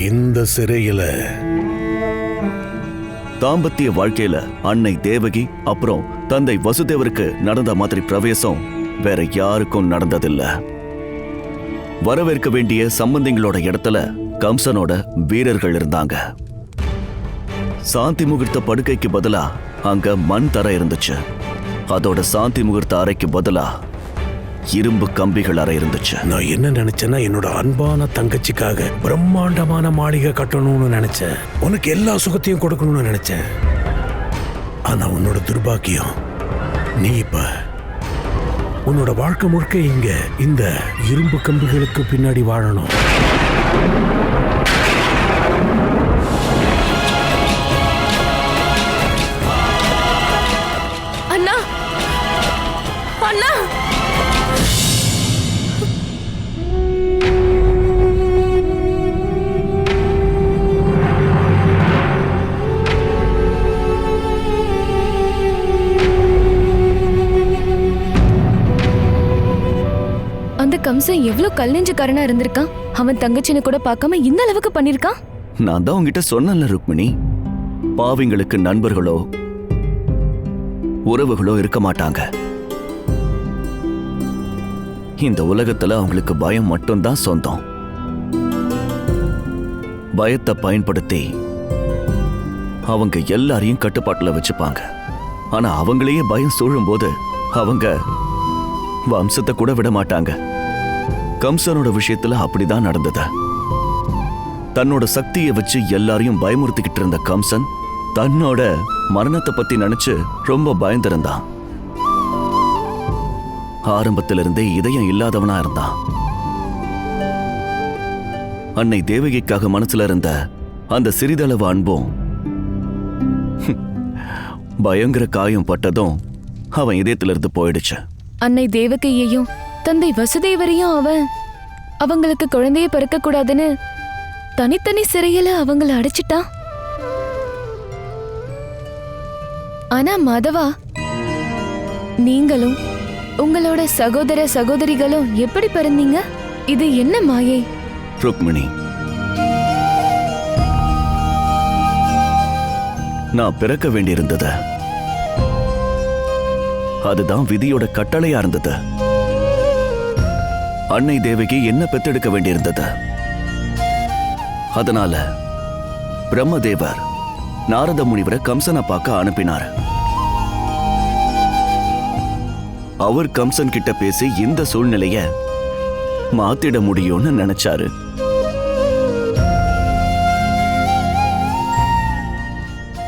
F: இந்த சிறையில
A: தாம்பத்திய வாழ்க்கையில அன்னை தேவகி அப்புறம் தந்தை வசுதேவருக்கு நடந்த மாதிரி பிரவேசம் வேற யாருக்கும் நடந்ததில்ல. வரவேற்க வேண்டிய சம்பந்திங்களோட இடத்துல கம்சனோட வீரர்கள் இருந்தாங்க. சாந்தி முகூர்த்த படுக்கைக்கு பதிலா அங்க மண் தர இருந்துச்சு. அதோட சாந்தி முகூர்த்த அறைக்கு பதிலா இரும்பு கம்பிகள் அறை இருந்துச்சு.
F: நான் என்ன நினைச்சேன்னா என்னோட அன்பான தங்கச்சிக்காக பிரம்மாண்டமான மாளிகை கட்டணும்னு நினைச்சேன். உனக்கு எல்லா சுகத்தையும் கொடுக்கணும்னு நினைச்சேன். ஆனா உன்னோட துர்பாக்கியம், நீ இப்ப உன்னோட வாழ்க்கை முழுக்க இங்க இந்த இரும்பு கம்பிகளுக்கு பின்னாடி வாழணும்.
E: அண்ணா, அண்ணா,
C: அந்த கம்சன் எவ்வளவு கல்நெஞ்சக்காரனா இருந்திருக்கான். அவன் தங்கச்சின்னு கூட பார்க்காம இந்த அளவுக்கு பண்ணிருக்கான்.
A: நான் தான் உங்ககிட்ட சொன்னேன்ல ருக்மிணி, பாவிங்களுக்கு நண்பர்களோ உறவுகளோ இருக்க மாட்டாங்க. இந்த உலகத்துல அவங்களுக்கு பயம் மட்டும்தான் சொந்தம். பயத்தை பயன்படுத்தி அவங்க எல்லாரையும் கட்டுப்பாட்டுல வச்சுப்பாங்க. ஆனா அவங்களையே பயம் சூழும் போது அவங்க வம்சத்தை கூட விட மாட்டாங்க. கம்சனோட விஷயத்துல அப்படிதான் நடந்தது. தன்னோட சக்தியை வச்சு எல்லாரையும் பயமுறுத்திக்கிட்டு இருந்த கம்சன் தன்னோட மரணத்தை பத்தி நினைச்சு ரொம்ப பயந்திருந்தான். ஆரம்பத்திலிருந்தே இதயம் இல்லாதவனா இருந்தான். அன்னை தேவகிக்காக மனசுல இருந்த அந்த சிறிதளவு அன்பும் பயங்கர காயம் பட்டதும் அவன் இதயத்திலிருந்து போயிடுச்சு.
C: அன்னை தேவகியையும் தந்தை வசுதேவரையும் அவங்களுக்கு குழந்தைய பிறக்க கூடாதுன்னு தனித்தனி சிறையில அவங்கள அடைச்சிட்டான். ஆனா மாதவா, நீங்களும் உங்களோட சகோதர சகோதரிகளும் எப்படி பிறந்தீங்க? இது என்ன மாயை?
A: ருக்மிணி, நான் பிறக்க வேண்டியிருந்தது. அதுதான் விதியோட கட்டளையா இருந்தது. அன்னை தேவகி என்ன பெத்தெடுக்க வேண்டியிருந்தது. அதனால பிரம்மதேவர் நாரத முனிவரை கம்சனை பார்க்க அனுப்பினார். அவர் கம்சன் கிட்ட பேசி இந்த சூழ்நிலைய மாத்திட முடியும்னு நினைச்சாரு.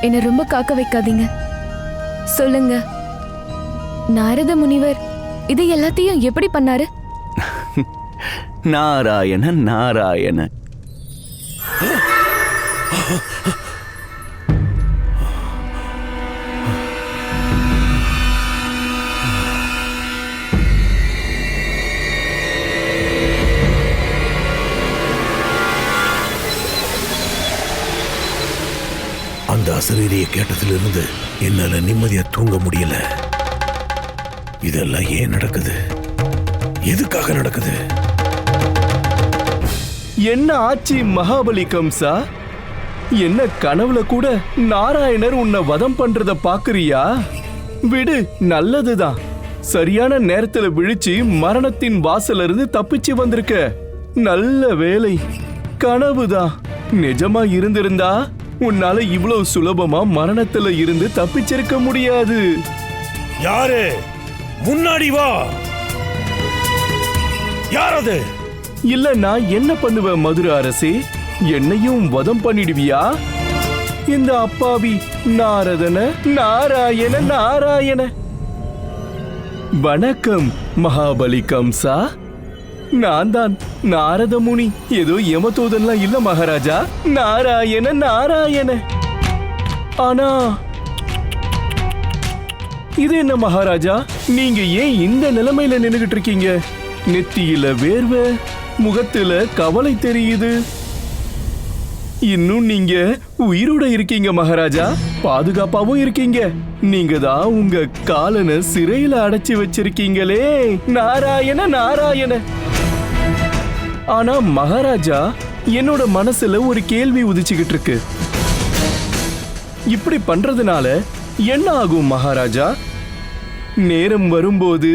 C: என்ன ரொம்ப காக்க வைக்காதீங்க, சொல்லுங்க, நாரத முனிவர் இது எல்லாத்தையும் எப்படி பண்ணாரு?
A: நாராயண நாராயண.
F: அந்த அசரீரியை கேட்டதிலிருந்து என்னால நிம்மதியா தூங்க முடியல. இதெல்லாம் ஏன் நடக்குது? எதுக்காக நடக்குது?
B: என்ன ஆச்சு மகாபலி கம்சா? என்ன கனவுல கூட நாராயணர் உன்னை வதம் பண்றத பாக்குறியா? விடு, நல்லதுதான். சரியான நேரத்துல விழிச்சு மரணத்தின் வாசல்ல இருந்து தப்பிச்சு வந்திருக்க. நல்ல வேலை. கனவுதான். நிஜமா இருந்திருந்தா உன்னால இவ்வளவு சுலபமா மரணத்துல இருந்து தப்பிச்சிருக்க முடியாது.
F: யாரு? முன்னாடி வா. யார் அது?
B: இல்ல நான் என்ன பண்ணுவேன் மதுரை அரசே? என்னையும் வதம் பண்ணிடுவியா? இந்த அப்பாவி நாரதன நாராயண நாராயண. வணக்கம் மகாபலி கம்சா. நான் தான் நாரத முனி. ஏதோ யமதூதன்லாம் இல்ல மகாராஜா. நாராயண நாராயண. ஆனா இது என்ன மகாராஜா, நீங்க ஏன் இந்த நிலைமையில நின்னுகிட்டு இருக்கீங்க? நெத்தியில வேர்வை, முகத்துல கவலை தெரியுது. இன்னும் நீங்க உயிரோட இருக்கீங்க மகாராஜா, பாதுகாப்பாவும் இருக்கீங்க. நீங்க தான் உங்க காலனை சிறையில அடைச்சு வச்சிருக்கீங்களே. நாராயண நாராயண. ஆனா மகாராஜா, என்னோட மனசுல ஒரு கேள்வி உதிச்சுக்கிட்டு இருக்கு. இப்படி பண்றதுனால என்ன ஆகும் மகாராஜா? நேரம் வரும்போது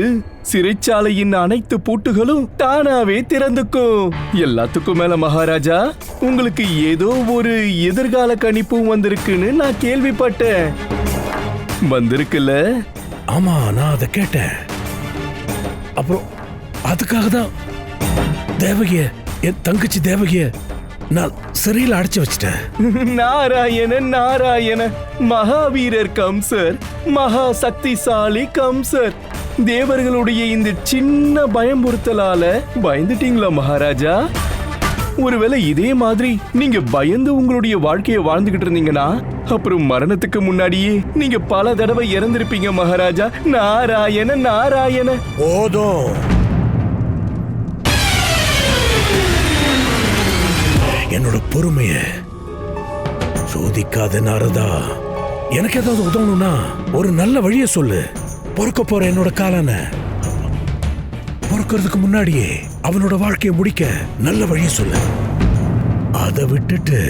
B: சிறைச்சாலையின் அனைத்து பூட்டுகளும் தானாவே திறந்துக்கும். எல்லாத்துக்கும் மேல மகாராஜா, உங்களுக்கு ஏதோ ஒரு எதிர்கால கணிப்பும் வந்திருக்குன்னு நான் கேள்விப்பட்டேன். வந்திருக்குல்ல?
F: ஆமா, நான் அதை கேட்டேன். அப்புறம் அதுக்காக தான் தேவகிய, என் தங்கச்சி தேவகிய நான் சிறையில் அடைச்சு வச்சிட்டேன்.
B: நாராயண நாராயண. மகாவீரர் கம்சர், மகா சக்திசாலி கம்சர். தேவர்களுடைய இந்த சின்ன பயம்புறுத்தலால பயந்துட்டீங்களா மகாராஜா? ஒருவேளை இதே மாதிரி நீங்க பயந்து உங்களுடைய வாழ்க்கையை வாழ்ந்துகிட்டு இருந்தீங்கன்னா அப்புறம் மரணத்துக்கு முன்னாடியே நீங்க பல தடவை இறந்திருப்பீங்க மகாராஜா. நாராயண நாராயண.
F: போதும். என்னோட பொறுமைய சோதிக்காத நாரதா. எனக்கு ஏதாவது உதவணும்னா ஒரு நல்ல வழிய சொல்லு. பொறுக்க போற என்னோட காலனை பொறுக்கிறதுக்கு முன்னாடியே அவனோட வாழ்க்கையை முடிக்க நல்ல வழிய சொல்லு. அதை விட்டுட்டு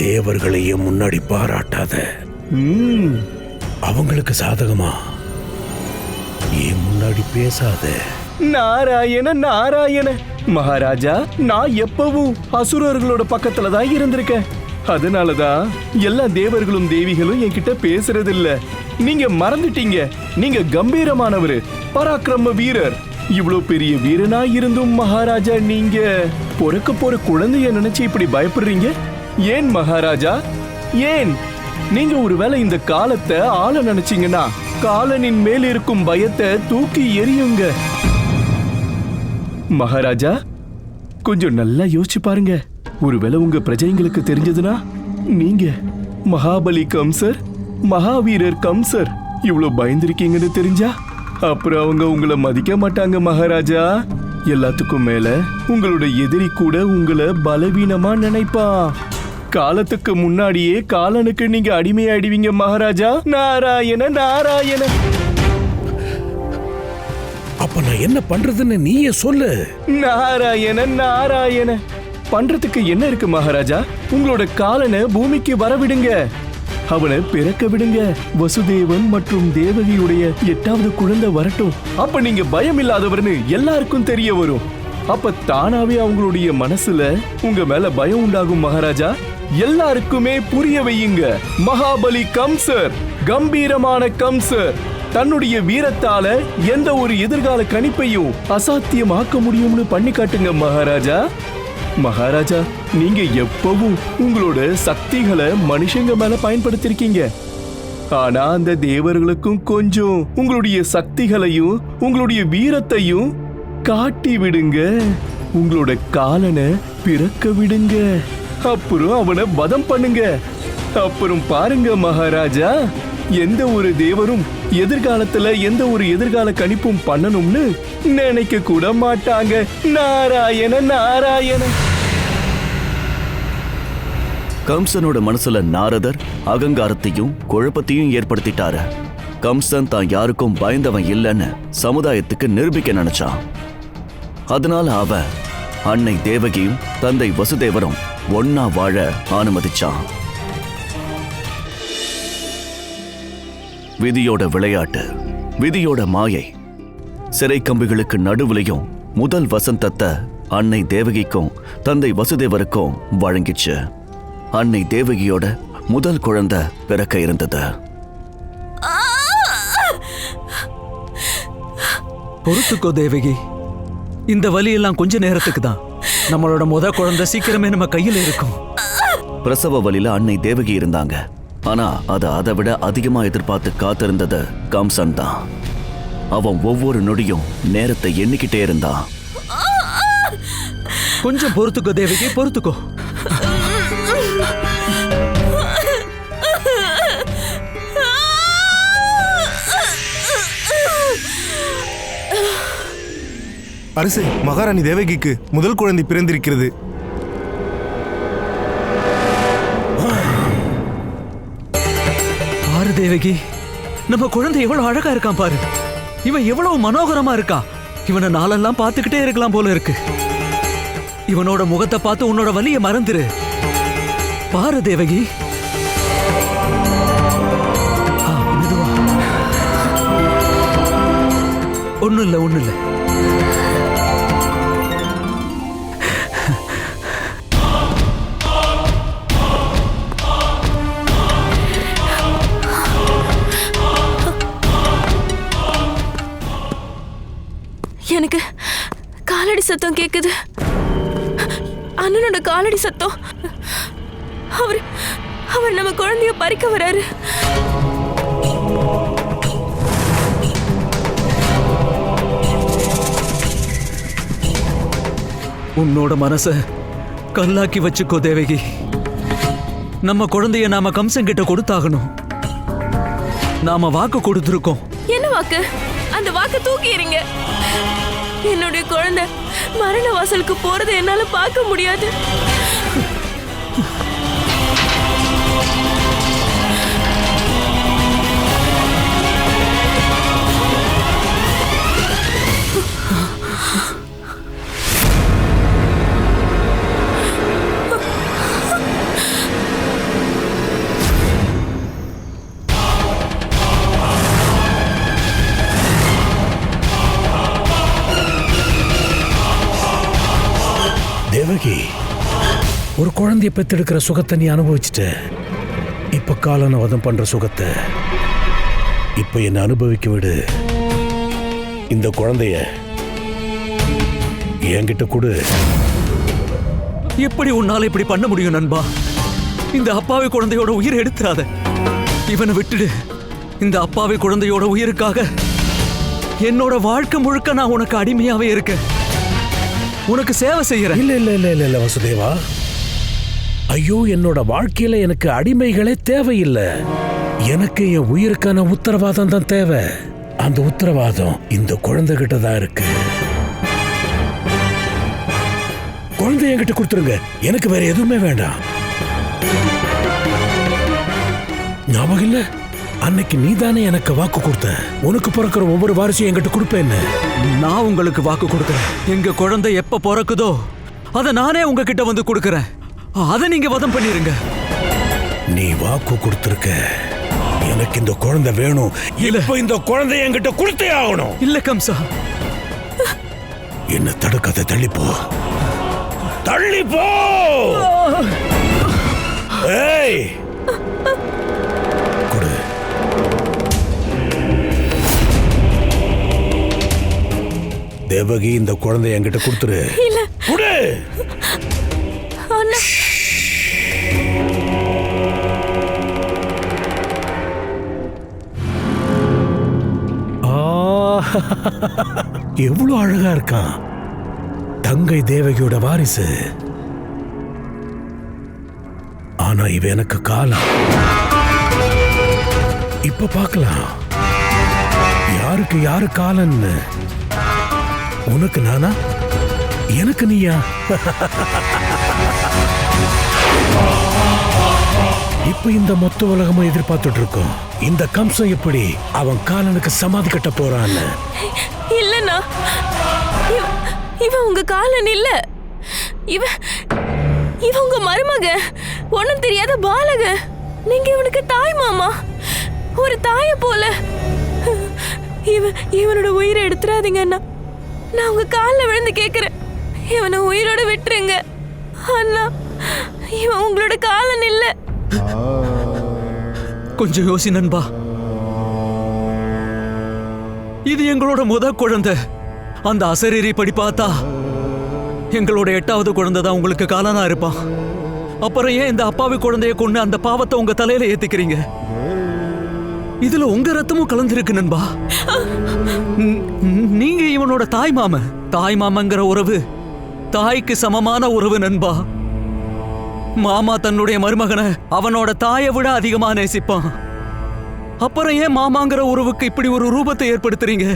F: தேவர்களையும் முன்னாடி பாராட்டாத. அவங்களுக்கு சாதகமா ஏன் முன்னாடி பேசாத.
B: நாராயண நாராயண. மகாராஜா, நான் எப்பவும் அசுரர்களோட பக்கத்துல தான் இருந்திருக்கேன். அதனாலதான் எல்லா தேவர்களும் தேவிகளும் என்கிட்ட பேசுறது இல்ல. நீங்க மறந்துட்டீங்க. நீங்க கம்பீரமானவரு, பராக்கிரம வீரர். இவ்வளவு பெரிய வீரனா இருந்தும் மகாராஜா, நீங்க பொறுக்க போற குழந்தைய நினைச்சு இப்படி பயப்படுறீங்க. ஏன் மகாராஜா, ஏன்? நீங்க ஒருவேளை இந்த காலத்தை ஆள நினைச்சீங்கன்னா காலனின் மேல் இருக்கும் பயத்தை தூக்கி எறியுங்க. மகாராஜா, கொஞ்சம் நல்லா யோசிச்சு பாருங்க. ஒருவேளை உங்க பிரஜைங்களுக்கு தெரிஞ்சதுன்னா நீங்க மகாபலி கம்சர், மகாவீரர் கம்சர் இவ்வளவு பயந்திருக்கீங்கன்னு தெரிஞ்சா அப்புறம் அவங்க உங்களை மதிக்க மாட்டாங்க மகாராஜா. எல்லாத்துக்கும் மேல உங்களோட எதிரி கூட உங்களை பலவீனமா நினைப்பா. காலத்துக்கு முன்னாடியே காலனுக்கு நீங்க அடிமையாயிடுவீங்க மகாராஜா. நாராயண நாராயண.
F: அப்ப நான் என்ன பண்றதுன்னு நீயே சொல்லு.
B: நாராயண நாராயண. பண்றதுக்கு என்ன இருக்கு மகாராஜா? உங்களோட காலனை பூமிக்கு வரவிடுங்க. அவனை பிறக்க விடுங்க. வசுதேவன் மற்றும் தேவகியுடைய 8வது குழந்தை வரட்டும். அப்ப நீங்க பயம் இல்லாதவர்னு எல்லாருக்கும் தெரிய வரும். அப்ப தானாவே அவங்களுடைய மனசுல உங்க மேல பயம் உண்டாகும் மகாராஜா. எல்லாருக்குமே புரிய வையுங்க. மகாபலி கம்சர், கம்பீரமான கம்சர், தன்னுடைய வீரத்தால எந்த ஒரு எதிர்கால கணிப்பையும் அசாத்தியமாக்க முடியும்னு பண்ணி காட்டுங்க மகாராஜா. மகாராஜா, நீங்க எப்பவும் உங்களோட சக்திகளை மனுஷங்க மேல பயன்படுத்திருக்கீங்க. ஆனா அந்த தேவர்களுக்கும் கொஞ்சம் உங்களுடைய சக்திகளையும் உங்களுடைய வீரத்தையும் காட்டி விடுங்க. உங்களோட காலனை பிறக்க விடுங்க, அப்புறம் அவனை வதம் பண்ணுங்க. அப்புறம் பாருங்க மகாராஜா, எந்த ஒரு தேவரும் எதிர்காலத்துல எந்த ஒரு எதிர்கால கணிப்பும் பண்ணணும்னு நினைக்க கூட மாட்டாங்க. நாராயண நாராயண.
A: கம்சனோட மனசுல நாரதர் அகங்காரத்தையும் குழப்பத்தையும் ஏற்படுத்திட்டாரு. கம்சன் தான் யாருக்கும் பயந்தவன் இல்லைன்னு சமுதாயத்துக்கு நிரூபிக்க நினைச்சான். அதனால அவன் அன்னை தேவகியும் தந்தை வசுதேவரும் ஒன்னா வாழ அனுமதிச்சான். விதியோட விளையாட்டு, விதியோட மாயை. சிறை கம்பிகளுக்கு நடுவுலையும் முதல் வசந்தத்தை அன்னை தேவகிக்கும் தந்தை வசுதேவருக்கும் வழங்கிச்சு. அன்னை தேவகியோட முதல் குழந்தை பிறக்க இருந்தது.
H: பொறுத்துக்கோ தேவகி, இந்த வலியெல்லாம் கொஞ்ச நேரத்துக்கு தான். நம்மளோட முத குழந்தை சீக்கிரமே நம்ம கையில இருக்கும்.
A: பிரசவ வலியில அன்னை தேவகி இருந்தாங்க. ஆனா அதை விட அதிகமா எதிர்பார்த்து காத்திருந்தது கம்சன் தான். அவன் ஒவ்வொரு நொடியும் நேரத்தை எண்ணிக்கிட்டே இருந்தான்.
H: கொஞ்சம் பொறுத்துக்கோ தேவகி, பொறுத்துக்கோ.
J: அரசே, மகாராணி தேவகிக்கு முதல் குழந்தை பிறந்திருக்கிறது.
H: பாரு தேவகி, நம்ம குழந்தை எவ்வளவு அழகா இருக்கான் பாரு. இவன் எவ்வளவு மனோகரமா இருக்கான். இவனை நாளெல்லாம் பார்த்துக்கிட்டே இருக்கலாம் போல இருக்கு. இவனோட முகத்தை பார்த்து உன்னோட வலியை மறந்துரு. பாரு தேவகி. ஒண்ணும் இல்ல, ஒண்ணும் இல்ல.
E: எனக்கு காலடி சத்தம் கேக்குது. அண்ணனோட காலடி சத்தம். அவர் நம்ம குழந்தைய பறிக்க வராரு.
H: உன்னோட மனச கல்லாக்கி வச்சுக்கோ தேவகி. நம்ம குழந்தைய நாம கம்சன் கிட்ட கொடுத்தாகணும். நாம வாக்கு கொடுத்திருக்கோம்.
E: என்ன வாக்கு? அந்த வாக்கு தூக்கிடுங்க. என்னுடைய குழந்தை மரண வாசலுக்கு போறதை என்னால பார்க்க முடியாது.
F: தேவகி, ஒரு குழந்தைய பெத்தெடுக்கிற சுகத்தை நீ அனுபவிச்சுட்ட. இப்ப காலனை வதம் பண்ற சுகத்தை இப்ப என்ன அனுபவிக்க விடு. இந்த குழந்தைய என்கிட்ட கொடு.
H: எப்படி உன்னால இப்படி பண்ண முடியும் நண்பா? இந்த அப்பாவி குழந்தையோட உயிரை எடுத்துறாத. இவனை விட்டுடு. இந்த அப்பாவி குழந்தையோட உயிருக்காக என்னோட வாழ்க்கை முழுக்க நான் உனக்கு அடிமையாவே இருக்கேன். உனக்கு சேவை செய்யறேன்.
F: இல்ல இல்ல இல்ல இல்ல வசுதேவா, ஐயோ, என்னோட வாழ்க்கையில எனக்கு அடிமைகளே தேவையில்லை. எனக்கு என் உயிருக்கான உத்தரவாதம் தான் தேவை. அந்த உத்தரவாதம் இந்த குழந்தை கிட்ட தான் இருக்கு. குழந்தை என்கிட்ட கொடுத்துருங்க. எனக்கு வேற எதுவுமே வேண்டாம். ஞாபகம் இல்ல, அன்னைக்கு நீதானே எனக்கு வாக்கு கொடுத்த, உனக்கு பிறக்கிற ஒவ்வொரு வாரிசையும் என்கிட்ட கொடுப்பேன்னு.
H: நான் உங்களுக்கு வாக்கு கொடுக்கிறேன். எங்க குழந்தை எப்ப பிறக்குதோ அதை நானே உங்ககிட்ட வந்து கொடுக்கிறேன். அதை நீங்க வதம் பண்ணிருங்க.
F: நீ வாக்கு கொடுத்திருக்க. எனக்கு இந்த குழந்தை வேணும். இல்ல, இந்த குழந்தை என்கிட்ட கொடுத்தே ஆகணும்.
H: இல்ல கம்சா,
F: என்ன தடுக்காத. தள்ளிப்போ, தள்ளிப்போ. ஏய், கொடு. தேவகி, இந்த குழந்தை என்கிட்ட கொடுத்துரு.
E: இல்ல,
F: கொடு.
E: அண்ணா,
F: எவ்வளவு அழகா இருக்கான். கங்கை தேவகியோட வாரிசு. ஆனா இவ எனக்கு காலம். இப்ப பார்க்கலாம் யாருக்கு யாரு காலன்னு. உனக்கு நானா, எனக்கு நீயா? இப்ப இந்த மொத்த உலகமும் எதிர்பார்த்துட்டு இருக்கோம் இந்த கம்சம் எப்படி அவன் காலனுக்கு சமாதி கட்ட போறான்னு.
E: இல்லண்ணா, இவன் உங்க காலன் இல்ல. இவன் உங்க மருமக, ஒண்ணும் தெரியாத பாலக. நீங்க இவனுக்கு தாய் மாமா, ஒரு தாய போல. இவனோட உயிரை எடுத்துறாதீங்க அண்ணா. நான் உங்க காலில் விழுந்து கேட்கிறேன், இவனை உயிரோட விட்டுருங்க அண்ணா. இவன் உங்களோட காலன் இல்ல.
H: கொஞ்சம் யோசி நண்பா. இது எங்களோட குழந்தை. அந்த அசரீரி படி பார்த்தா எங்களோட 8வது குழந்தை தான் உங்களுக்கு காலனா இருப்பான். அப்புறம் ஏன் இந்த அப்பாவி குழந்தைய கொண்டு அந்த பாவத்தை உங்க தலையில ஏத்திக்கிறீங்க? இதுல உங்க ரத்தமும் கலந்திருக்கு நண்பா. நீங்க இவனோட தாய் மாமங்கிற உறவு தாய்க்கு சமமான உறவு நண்பா. மாமா தன்னுடைய மருமகனை அவனோட தாயை விட அதிகமா நேசிப்பான். அப்புறம் ஏன் மாமாங்கிற உறவுக்கு இப்படி ஒரு ரூபத்தை ஏற்படுத்துறீங்க?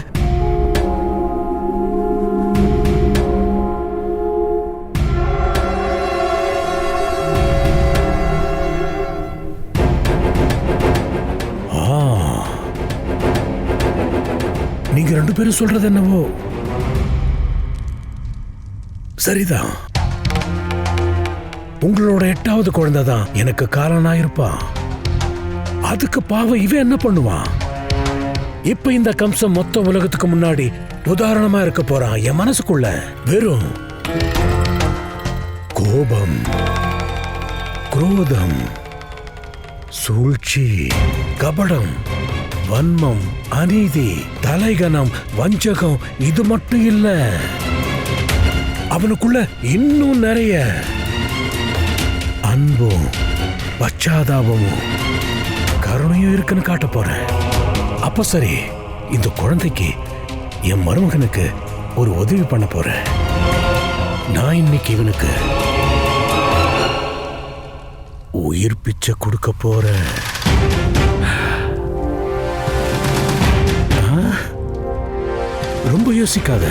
F: நீங்க 2 பேரும் சொல்றது என்னவோ சரிதான். உங்களோட 8வது குழந்தை தான் எனக்கு காலனாயிருப்பான். அதுக்கு பாவம் இவன் என்ன பண்ணுவான்? இப்ப இந்த கம்சம் மொத்த உலகத்துக்கு முன்னாடி உதாரணமா இருக்க போறான். என் மனசுக்குள்ள வெறும் கோபம், குரோதம், சூழ்ச்சி, கபடம், வன்மம், அநீதி, தலைகனம், வஞ்சகம் இது மட்டும் இல்ல, அவனுக்குள்ள இன்னும் நிறைய அன்பும் பச்சாதாபமும் கருணையும் இருக்குன்னு காட்ட போறேன். அப்ப சரி, இந்த குழந்தைக்கு என் மருமகனுக்கு ஒரு உதவி பண்ண போறேன். நான் இன்னைக்கு இவனுக்கு உயிர் பிச்சை கொடுக்க போறேன். ரொம்ப யோசிக்காத.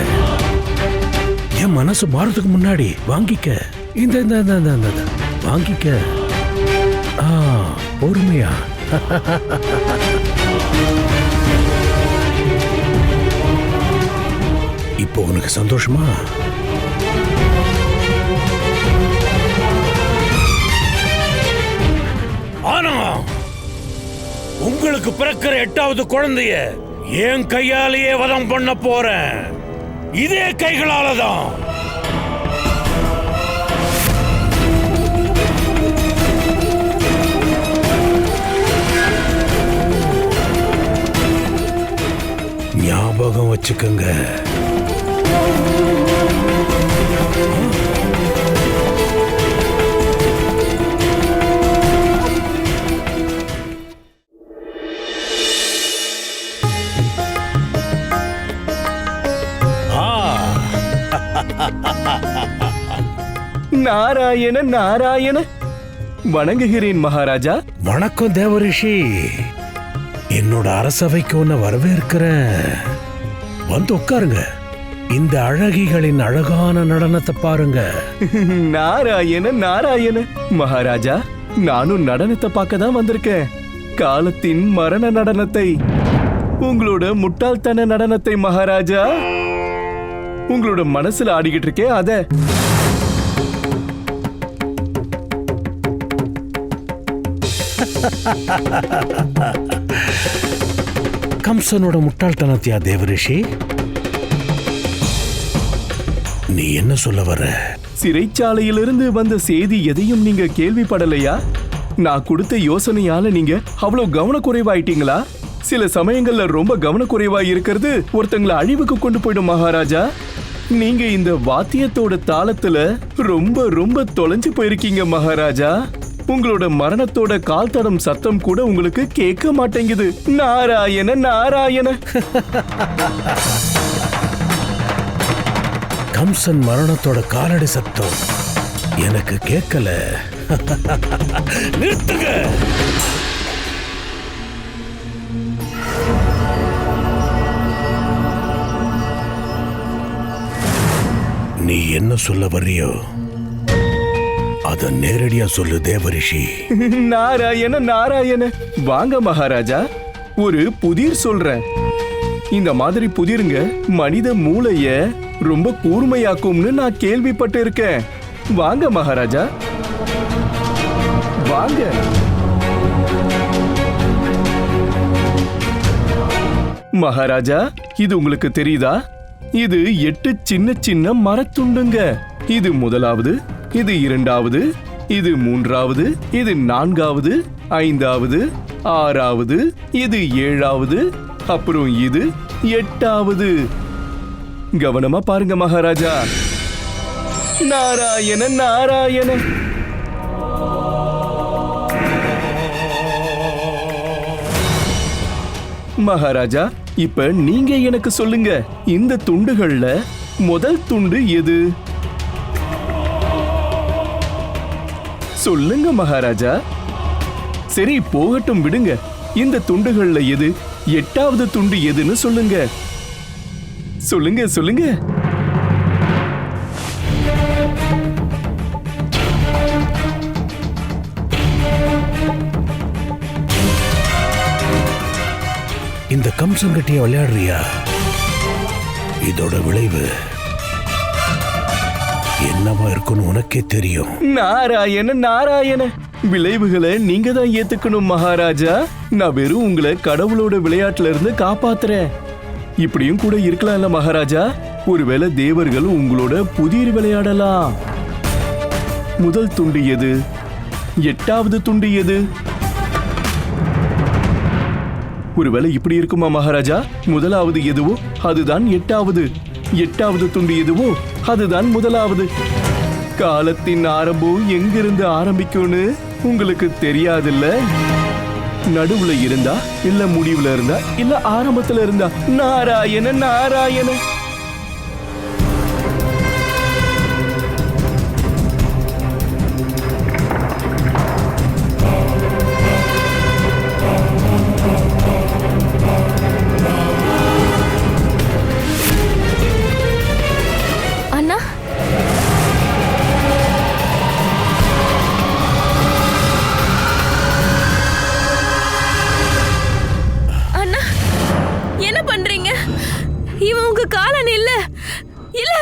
F: என் மனசு மாறதுக்கு முன்னாடி வாங்கிக்க. இந்த வாங்கிக்க. பொறுமையா. இப்போ உனக்கு சந்தோஷமா? ஆனா உங்களுக்கு பிறக்கிற 8வது குழந்தைய என் கையாலேயே வதம் பண்ண போறேன். இதே கைகளாலதான். ஞாபகம் வச்சுக்கோங்க.
B: நாராயண நாராயண. வணங்குகிறேன் மகாராஜா.
F: வணக்கம் தேவரிஷி. என்னோட அரசவைக்கு உன்னை வரவேற்கிறேன். வந்து உட்காருங்க. இந்த அழகிகளின் அழகான நடனத்தை பாருங்க.
B: நாராயண நாராயண. மகாராஜா, நானும் நடனத்தை பார்க்க தான் வந்திருக்கேன். காலத்தின் மரண நடனத்தை, உங்களோட முட்டாள்தன நடனத்தை. மகாராஜா, உங்களோட மனசுல ஆடிக்கிட்டு இருக்கேன் அத.
F: கம்சனோட முட்டாள்தனத்தியா தேவரிஷி? நீ என்ன சொல்ல வர?
B: சிறைச்சாலையிலிருந்து வந்த செய்தி எதையும் நீங்க கேள்விப்படலையா? நான் கொடுத்த யோசனையால நீங்க அவ்வளவு கவனக்குறைவாயிட்டீங்களா? சில சமயங்கள்ல ரொம்ப கவனக்குறைவா இருக்கிறது ஒருத்தங்களை அழிவுக்கு கொண்டு போயிடும் மகாராஜா. நீங்க இந்த வாத்தியத்தோட தாளத்துல ரொம்ப ரொம்ப தொலைஞ்சு போயிருக்கீங்க மகாராஜா. உங்களோட மரணத்தோட கால் தடம் சத்தம் கூட உங்களுக்கு கேட்க மாட்டேங்குது. நாராயண நாராயண.
F: கம்சன் மரணத்தோட காலடி சத்தம் எனக்கு கேட்கல. நிறுத்துங்க. நீ என்ன சொல்ல வர்றியோ அத நேரடியா சொல்லு தேவரிஷி.
B: நாராயண நாராயண. வாங்க மகாராஜா, ஒரு புதிர் சொல்றேன். இந்த மாதிரி புதிருங்க மனித மூளைய ரொம்ப கூர்மையாக்கும்னு நான் கேள்விப்பட்டு இருக்கேன். வாங்க மகாராஜா, வாங்க. மகாராஜா, இது உங்களுக்கு தெரியுதா? இது 8 சின்ன சின்ன மரத்துண்டுங்க. இது முதலாவது, இது இரண்டாவது, இது மூன்றாவது, இது நான்காவது, ஐந்தாவது, ஆறாவது, இது ஏழாவது, அப்புறம் இது எட்டாவது. கவனமா பாருங்க மகாராஜா. நாராயண நாராயண. மகாராஜா, இப்ப நீங்க எனக்கு சொல்லுங்க, இந்த துண்டுகள்ல முதல் துண்டு எது? சொல்லுங்க மகாராஜா. சரி, போகட்டும், விடுங்க. இந்த துண்டுகள்ல எது எட்டாவது துண்டு எதுன்னு சொல்லுங்க. சொல்லுங்க சொல்லுங்க.
F: இந்த கம்சங்கட்டிய விளையாடுறியா? இதோட விளைவு என்னவா இருக்குன்னு உனக்கே தெரியும்.
B: நாராயண நாராயண. விளைவுகளை நீங்க தான் ஏத்துக்கணும் மகாராஜா. நான் வெறும் உங்களை கடவுளோட விளையாட்டுல இருந்து காப்பாத்துறேன். இப்படியும் கூட இருக்கலாம்ல மகாராஜா. ஒருவேளை தேவர்கள் உங்களோட புதிர் விளையாடலாம். முதல் துண்டு எது? எட்டாவது துண்டு எது? ஒருவேளை இப்படி இருக்குமா மகாராஜா? முதலாவது எதுவோ அதுதான் எட்டாவது, எட்டாவது துண்டு எதுவோ அதுதான் முதலாவது. காலத்தின் ஆரம்பம் எங்கிருந்து ஆரம்பிக்கும்னு உங்களுக்கு தெரியாதுல்ல? நடுவுல இருந்தா இல்ல முடிவுல இருந்தா இல்ல ஆரம்பத்துல இருந்தா? நாராயண நாராயண.
E: அண்ணா, அண்ணா என்ன பண்றீங்க? இவன் உங்க காலன் இல்ல இல்ல.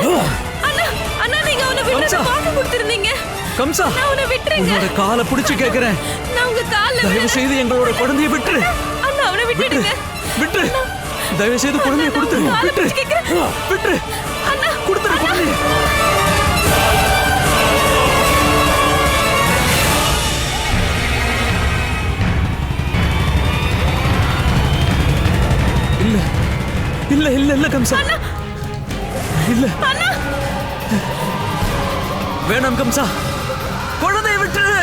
E: அண்ணா அண்ணா, நீங்க அவனை விட்டு வாக்கு கொடுத்திருந்தீங்க.
H: கம்சா,
E: நான் அவனை விட்டுருங்க.
H: உன்னோட காலை பிடிச்சு கேக்குறேன்.
E: நான் உங்க கால்ல
H: தயவு செய்து எங்களோட குழந்தையை விட்டுரு.
E: அண்ணா, அவனை விட்டுடுங்க.
H: விட்டு, தயவு செய்து குழந்தையை கொடுத்துரு. விட்டு, விட்டு,
E: அண்ணா
H: கொடுத்துரு குழந்தையை. இல்ல இல்ல இல்ல இல்ல கம்சா, இல்ல வேணாம் கம்சா, குழந்தையை விட்டுரு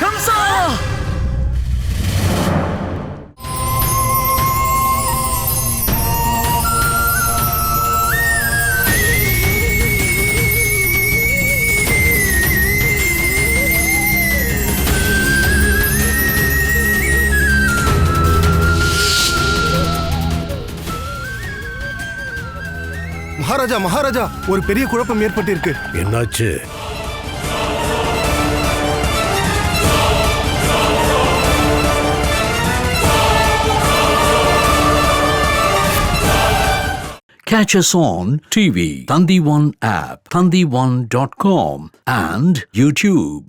H: கம்சா.
J: மகாராஜா மகாராஜா, ஒரு பெரிய குழப்பம் ஏற்பட்டிருக்கு.
F: என்னாச்சு?
K: Catch us on TV, Thandivan app, thandivan.com and YouTube.